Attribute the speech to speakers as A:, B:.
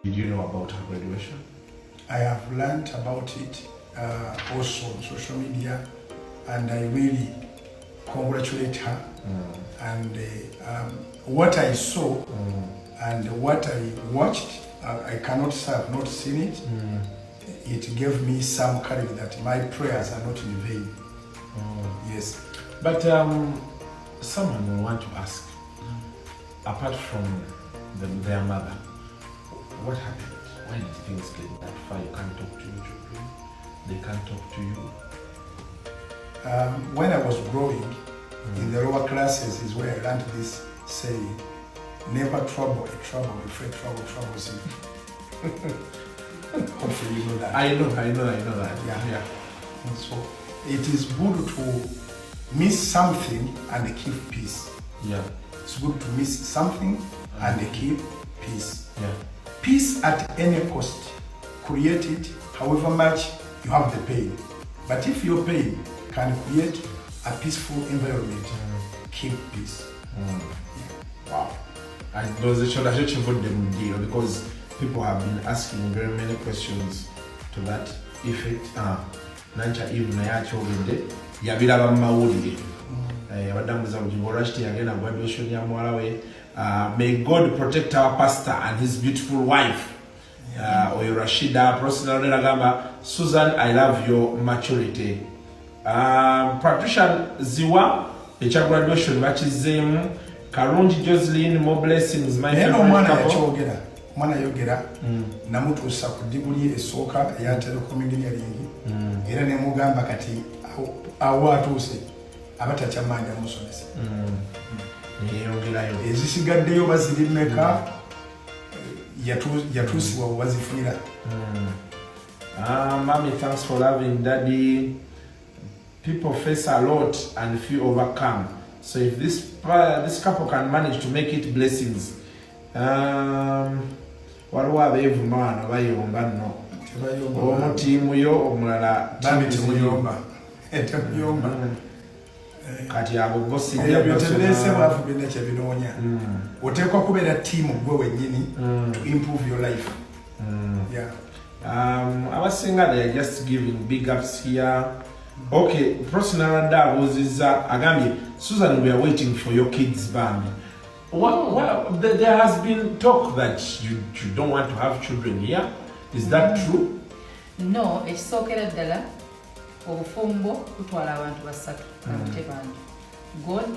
A: Did you know about her graduation?
B: I have learned about it also on social media, and I really congratulate her. And what I saw and what I watched, I cannot say I've not seen it. It gave me some courage that my prayers are not in vain. Yes.
A: But someone will want to ask, apart from their mother, what happened? Why did things get that far? You can't talk to your children. They can't talk to you.
B: When I was growing, in the lower classes is where I learned this saying, never trouble a trouble before trouble troubles you. Hopefully you know that.
A: I know that.
B: Yeah. And so it is good to miss something and keep peace.
A: Yeah.
B: It's good to miss something and keep peace.
A: Yeah.
B: Peace at any cost. Create it however much you have the pain. But if your pain can create a peaceful environment, keep peace.
A: Wow. And those are the deal because people have been asking very many questions to that effect. Nancha even yabiraba mawulire abadambuza Bujingo Rashti again graduation ya muwalawe. May God protect our pastor and his beautiful wife. Oyo Rashida personal gamba Suzan, I love your maturity. Patricia Ziwa echa graduation bachizemu Karungi Jocelyn, more blessings my favorite couple.
B: Mwana yogera namutuusa ku diguli esooka eya telecom engineering era ne mugamba kati awo atuuse abatakyamanja musomesa
A: yeyongerayo
B: ezisigaddeyo baziri mmeka yatuusibwa wazifunira.
A: Mommy, thanks for loving daddy. People face a lot and few overcome. So if this couple can manage to make it blessings, waliwo abeevuma wano bayomba nno omutima yo omulala
B: temuyomba
A: kati abo
B: bosibyabyotebese bwavu byonna kyebinoonya oteekwa kubeera tiimu gwe wennyini to improve your life.
A: Abasinga they are just giving big ups here. Okay, personal wabuziza agambye Suzan, we are waiting for your kids band. There has been talk that you don't want to have children here. Is that true?
C: No, ekisookera ddala obufumbo kutwala abantu basatu. God